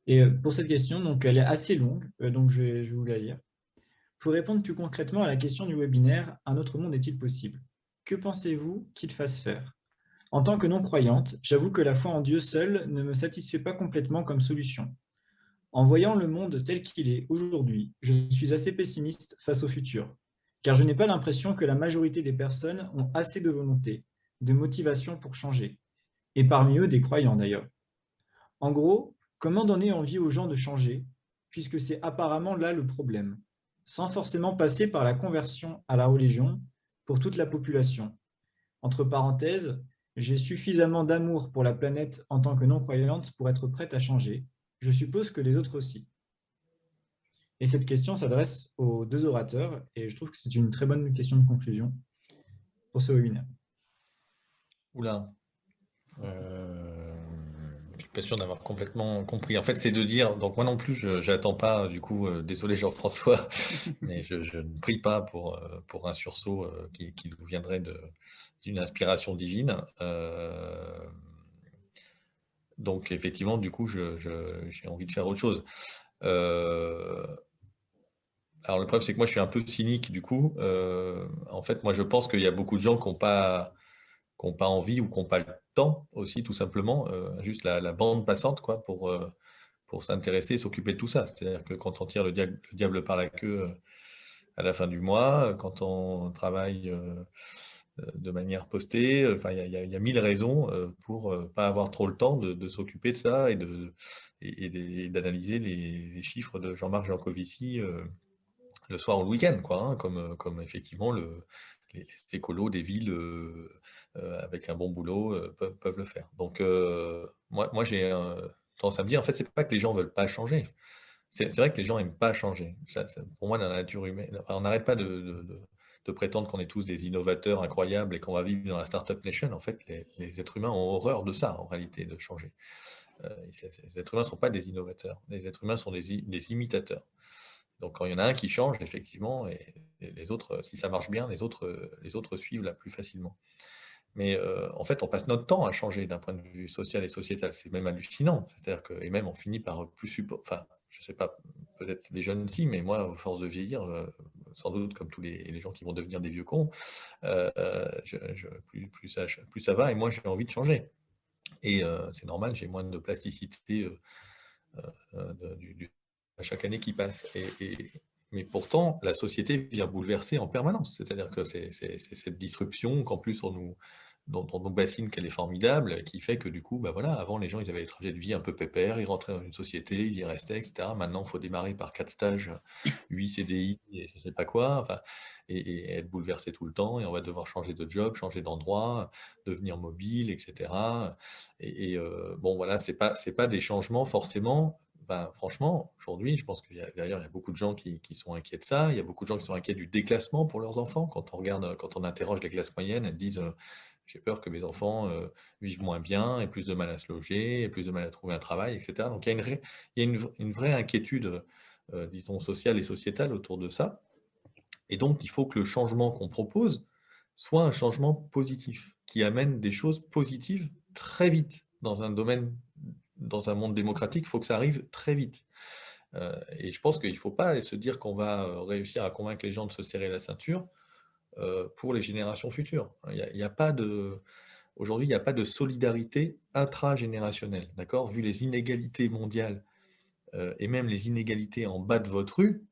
Et pour cette question, donc elle est assez longue, donc je vais vous la lire. Pour répondre plus concrètement à la question du webinaire, un autre monde est-il possible? Que pensez-vous qu'il fasse faire? En tant que non-croyante, j'avoue que la foi en Dieu seul ne me satisfait pas complètement comme solution. En voyant le monde tel qu'il est aujourd'hui, je suis assez pessimiste face au futur, car je n'ai pas l'impression que la majorité des personnes ont assez de volonté, de motivation pour changer, et parmi eux des croyants d'ailleurs. En gros, comment donner envie aux gens de changer, puisque c'est apparemment là le problème, sans forcément passer par la conversion à la religion pour toute la population. Entre parenthèses, j'ai suffisamment d'amour pour la planète en tant que non-croyante pour être prête à changer. Je suppose que les autres aussi. Et cette question s'adresse aux deux orateurs et je trouve que c'est une très bonne question de conclusion pour ce webinaire. Oula, je suis pas sûr d'avoir complètement compris. En fait, c'est de dire, donc moi non plus, je j'attends pas, du coup, désolé Jean-François, mais je ne prie pas pour un sursaut qui nous viendrait d'une inspiration divine. Donc effectivement, du coup, j'ai envie de faire autre chose. Euh, alors le problème, c'est que moi, je suis un peu cynique, du coup. En fait, moi, je pense qu'il y a beaucoup de gens qui ont pas envie ou qui n'ont pas le temps aussi, tout simplement, juste la bande passante, quoi, pour s'intéresser et s'occuper de tout ça. C'est-à-dire que quand on tire le diable par la queue à la fin du mois, quand on travaille de manière postée, enfin, il y a 1000 raisons pour pas avoir trop le temps de s'occuper de ça et d'analyser les chiffres de Jean-Marc Jancovici le soir ou le week-end, quoi, hein, comme effectivement les écolos des villes avec un bon boulot peuvent le faire. Donc, moi j'ai tendance à me dire, en fait, c'est pas que les gens veulent pas changer. C'est vrai que les gens aiment pas changer. Pour moi, dans la nature humaine, enfin, on n'arrête pas de prétendre qu'on est tous des innovateurs incroyables et qu'on va vivre dans la Startup Nation. En fait, les êtres humains ont horreur de ça, en réalité, de changer. Les êtres humains ne sont pas des innovateurs. Les êtres humains sont des imitateurs. Donc quand il y en a un qui change, effectivement, et les autres, si ça marche bien, les autres suivent là plus facilement. Mais en fait, on passe notre temps à changer d'un point de vue social et sociétal. C'est même hallucinant. C'est-à-dire que, et même on finit par plus supporter. Enfin, je sais pas, peut-être les jeunes si, mais moi, à force de vieillir, sans doute comme tous les gens qui vont devenir des vieux cons, plus ça va et moi j'ai envie de changer. Et c'est normal, j'ai moins de plasticité à chaque année qui passe. Mais pourtant, la société vient bouleverser en permanence. C'est-à-dire que c'est cette disruption qu'en plus dont on nous bassine qu'elle est formidable, qui fait que du coup, bah voilà, avant les gens ils avaient des trajets de vie un peu pépères, ils rentraient dans une société, ils y restaient, etc. Maintenant, il faut démarrer par 4 stages, 8 CDI et je sais pas quoi, enfin, et être bouleversé tout le temps, et on va devoir changer de job, changer d'endroit, devenir mobile, etc. Bon voilà, c'est pas des changements forcément. Ben, franchement, aujourd'hui, je pense qu'il y a d'ailleurs, il y a beaucoup de gens qui sont inquiets de ça. Il y a beaucoup de gens qui sont inquiets du déclassement pour leurs enfants. Quand on regarde, quand on interroge les classes moyennes, elles disent j'ai peur que mes enfants vivent moins bien, aient plus de mal à se loger, aient plus de mal à trouver un travail, etc. Donc il y a une vraie inquiétude, disons, sociale et sociétale autour de ça. Et donc, il faut que le changement qu'on propose soit un changement positif, qui amène des choses positives très vite dans un domaine, dans un monde démocratique, il faut que ça arrive très vite. Et je pense qu'il ne faut pas se dire qu'on va réussir à convaincre les gens de se serrer la ceinture pour les générations futures. Il y a pas de, aujourd'hui, il n'y a pas de solidarité intragénérationnelle, d'accord? Vu les inégalités mondiales et même les inégalités en bas de votre rue,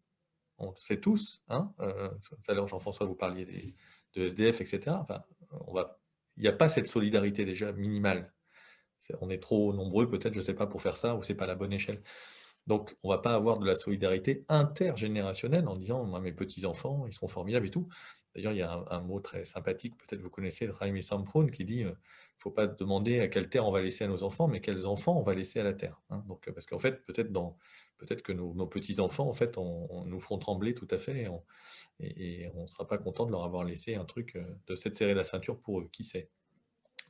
on le sait tous, hein, tout à l'heure Jean-François vous parliez de SDF, etc. Enfin, il n'y a pas cette solidarité déjà minimale. On est trop nombreux peut-être, je ne sais pas, pour faire ça, ou c'est pas la bonne échelle. Donc, on ne va pas avoir de la solidarité intergénérationnelle en disant, moi, mes petits-enfants, ils seront formidables et tout. D'ailleurs, il y a un mot très sympathique, peut-être vous connaissez, de Raimi Samproun, qui dit, il ne faut pas demander à quelle terre on va laisser à nos enfants, mais quels enfants on va laisser à la terre, hein. Donc, parce qu'en fait, peut-être que nos petits-enfants, en fait, on nous feront trembler tout à fait, et on ne sera pas content de leur avoir laissé un truc, de s'être serré la ceinture pour eux, qui sait.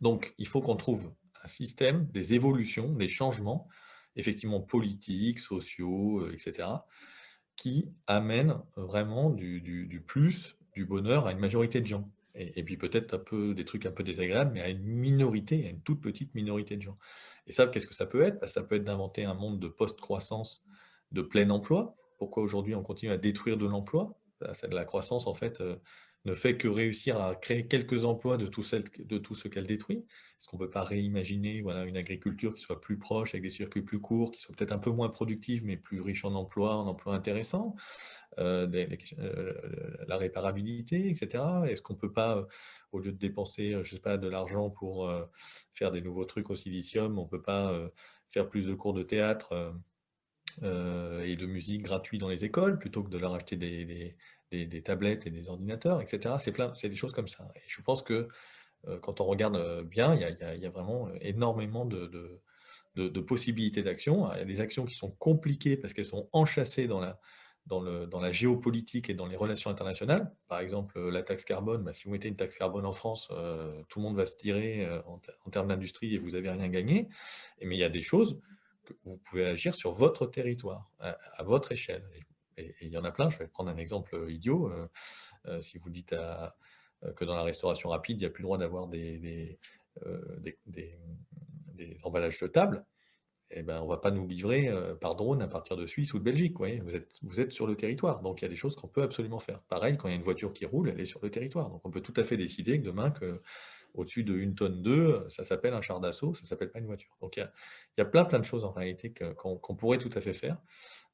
Donc, il faut qu'on trouve un système, des évolutions, des changements, effectivement politiques, sociaux, etc., qui amènent vraiment du plus, du bonheur à une majorité de gens. Et puis peut-être des trucs un peu désagréables, mais à une minorité, à une toute petite minorité de gens. Et ça, qu'est-ce que ça peut être? Bah, ça peut être d'inventer un monde de post-croissance, de plein emploi. Pourquoi aujourd'hui on continue à détruire de l'emploi? Bah, c'est de la croissance en fait, ne fait que réussir à créer quelques emplois de tout ce qu'elle détruit. Est-ce qu'on ne peut pas réimaginer, voilà, une agriculture qui soit plus proche, avec des circuits plus courts, qui soit peut-être un peu moins productive, mais plus riche en emplois intéressants? Les questions, la réparabilité, et cetera. Est-ce qu'on peut pas, au lieu de dépenser, je sais pas, de l'argent pour, faire des nouveaux trucs au silicium, on peut pas, faire plus de cours de théâtre, et de musique gratuits dans les écoles, plutôt que de leur acheter des tablettes et des ordinateurs, et cetera? C'est des choses comme ça et je pense que, quand on regarde, bien, il y a vraiment, énormément de possibilités d'action. Il y a des actions qui sont compliquées parce qu'elles sont enchâssées dans la géopolitique et dans les relations internationales. Par exemple, la taxe carbone, bah, si vous mettez une taxe carbone en France, tout le monde va se tirer en termes d'industrie et vous n'avez rien gagné. Mais il y a des choses que vous pouvez agir sur votre territoire, à votre échelle. Et il y en a plein. Je vais prendre un exemple idiot. Si vous dites que dans la restauration rapide, il n'y a plus le droit d'avoir des emballages jetables, eh ben, on va pas nous livrer, par drone à partir de Suisse ou de Belgique, vous voyez? Vous êtes sur le territoire, donc il y a des choses qu'on peut absolument faire. Pareil, quand il y a une voiture qui roule, elle est sur le territoire, donc on peut tout à fait décider que demain, qu'au-dessus de 1 tonne 2, ça s'appelle un char d'assaut, ça s'appelle pas une voiture. Donc il y a plein de choses en réalité qu'on pourrait tout à fait faire,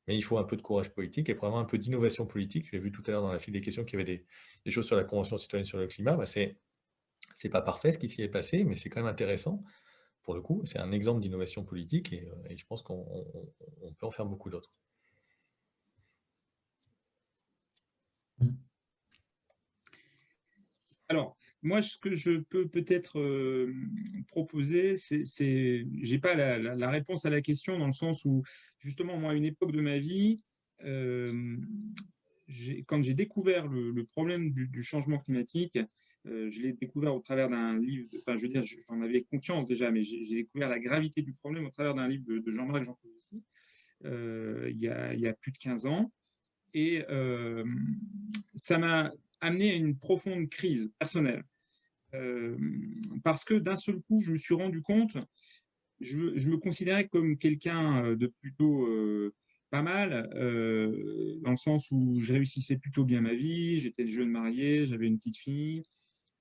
mais il faut un peu de courage politique et probablement un peu d'innovation politique. J'ai vu tout à l'heure dans la file des questions qu'il y avait des choses sur la convention citoyenne sur le climat. Bah, c'est pas parfait ce qui s'y est passé, mais c'est quand même intéressant. Pour le coup, c'est un exemple d'innovation politique et je pense qu'on peut en faire beaucoup d'autres. Mm. Alors, moi, ce que je peux peut-être proposer, j'ai pas la réponse à la question dans le sens où, justement, moi, à une époque de ma vie, euh, quand j'ai découvert le problème du changement climatique, je l'ai découvert au travers d'un livre, enfin, je veux dire, j'en avais conscience déjà, mais j'ai découvert la gravité du problème au travers d'un livre de Jean-Marc Jancovici, il y a plus de 15 ans. Et ça m'a amené à une profonde crise personnelle. Euh, Parce que d'un seul coup, je me suis rendu compte, je me considérais comme quelqu'un de plutôt pas mal, dans le sens où je réussissais plutôt bien ma vie, j'étais jeune marié, j'avais une petite fille.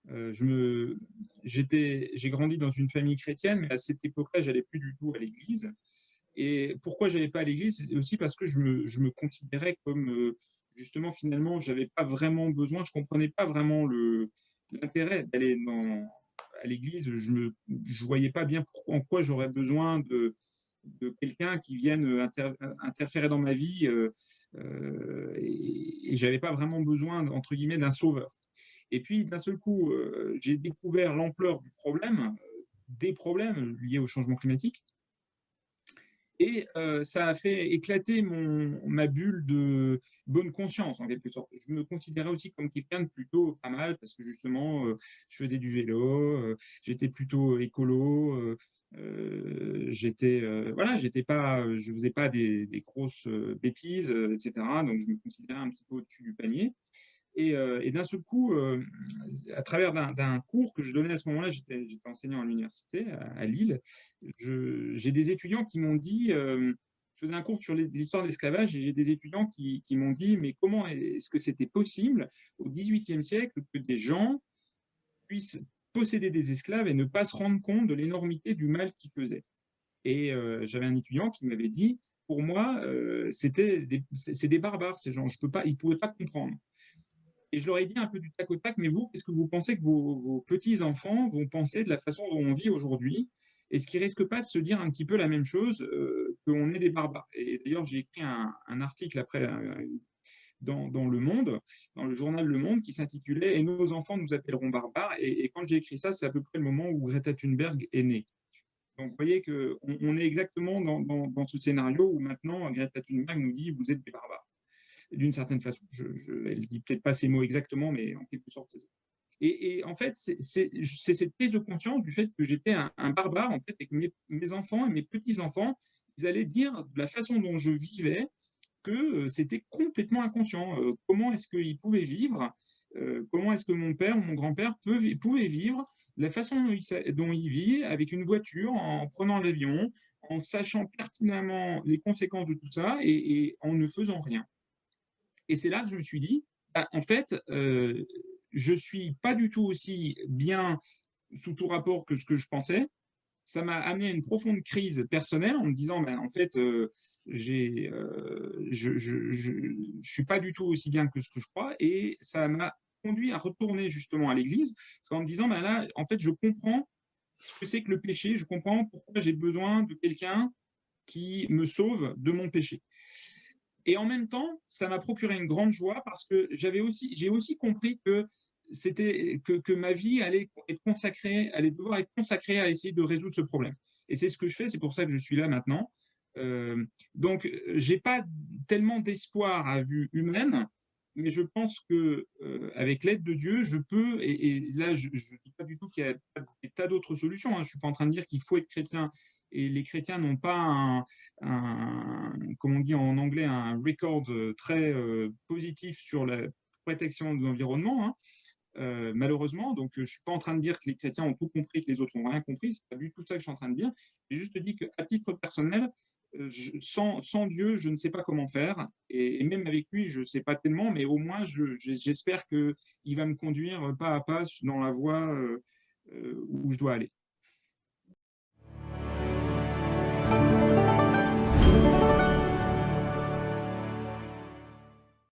J'ai grandi dans une famille chrétienne, mais à cette époque-là, j'allais plus du tout à l'église. Et pourquoi j'allais pas à l'église? C'est aussi parce que je me considérais comme, justement, finalement, j'avais pas vraiment besoin, je comprenais pas vraiment l'intérêt d'aller à l'église. Je voyais pas bien en quoi j'aurais besoin de quelqu'un qui vienne interférer dans ma vie, et j'avais pas vraiment besoin, entre guillemets, d'un sauveur. Et puis, d'un seul coup, j'ai découvert l'ampleur du problème, des problèmes liés au changement climatique. Et ça a fait éclater ma bulle de bonne conscience, en quelque sorte. Je me considérais aussi comme quelqu'un de plutôt pas mal, parce que justement, je faisais du vélo, j'étais plutôt écolo, voilà, j'étais pas, je faisais pas des grosses bêtises, etc. Donc, je me considérais un petit peu au-dessus du panier. Et d'un seul coup, à travers d'un cours que je donnais à ce moment-là, j'étais enseignant à l'université à Lille, j'ai des étudiants qui m'ont dit, je faisais un cours sur l'histoire de l'esclavage, et j'ai des étudiants qui m'ont dit, mais comment est-ce que c'était possible au XVIIIe siècle que des gens puissent posséder des esclaves et ne pas se rendre compte de l'énormité du mal qu'ils faisaient? Et j'avais un étudiant qui m'avait dit, pour moi, c'est des barbares, ces gens, je peux pas, ils ne pouvaient pas comprendre. Et je leur ai dit un peu du tac au tac, mais vous, qu'est-ce que vous pensez que vos petits-enfants vont penser de la façon dont on vit aujourd'hui? Est-ce qu'ils ne risquent pas de se dire un petit peu la même chose, qu'on est des barbares? Et d'ailleurs, j'ai écrit un article après dans Le Monde, dans le journal Le Monde, qui s'intitulait « Et nos enfants nous appelleront barbares ». Et quand j'ai écrit ça, c'est à peu près le moment où Greta Thunberg est née. Donc, vous voyez qu'on est exactement dans ce scénario où maintenant Greta Thunberg nous dit « Vous êtes des barbares ». D'une certaine façon. Elle ne dit peut-être pas ces mots exactement, mais en quelque sorte, c'est ça. Et en fait, c'est cette prise de conscience du fait que j'étais un barbare, en fait, et que mes enfants et mes petits-enfants, ils allaient dire de la façon dont je vivais que c'était complètement inconscient. Comment est-ce qu'ils pouvaient vivre comment est-ce que mon père ou mon grand-père pouvait vivre la façon dont il vit, avec une voiture, en prenant l'avion, en sachant pertinemment les conséquences de tout ça et en ne faisant rien. Et c'est là que je me suis dit, bah, en fait, je ne suis pas du tout aussi bien sous tout rapport que ce que je pensais. Ça m'a amené à une profonde crise personnelle en me disant, ben, en fait, je suis pas du tout aussi bien que ce que je crois. Et ça m'a conduit à retourner justement à l'église, parce qu'en me disant, ben là, en fait, je comprends ce que c'est que le péché, je comprends pourquoi j'ai besoin de quelqu'un qui me sauve de mon péché. Et en même temps, ça m'a procuré une grande joie parce que j'ai aussi compris que que ma vie allait être consacrée, allait devoir être consacrée à essayer de résoudre ce problème. Et c'est ce que je fais, c'est pour ça que je suis là maintenant. Donc, j'ai pas tellement d'espoir à vue humaine, mais je pense que avec l'aide de Dieu, je peux. Et là, je ne dis pas du tout qu'il y a des tas d'autres solutions. Hein. Je suis pas en train de dire qu'il faut être chrétien. Et les chrétiens n'ont pas comme on dit en anglais, un record très positif sur la protection de l'environnement, hein, malheureusement. Donc, je ne suis pas en train de dire que les chrétiens ont tout compris, que les autres n'ont rien compris. Ce n'est pas du tout ça que je suis en train de dire. J'ai juste dit qu'à titre personnel, sans Dieu, je ne sais pas comment faire. Et même avec lui, je ne sais pas tellement, mais au moins, j'espère qu'il va me conduire pas à pas dans la voie où je dois aller.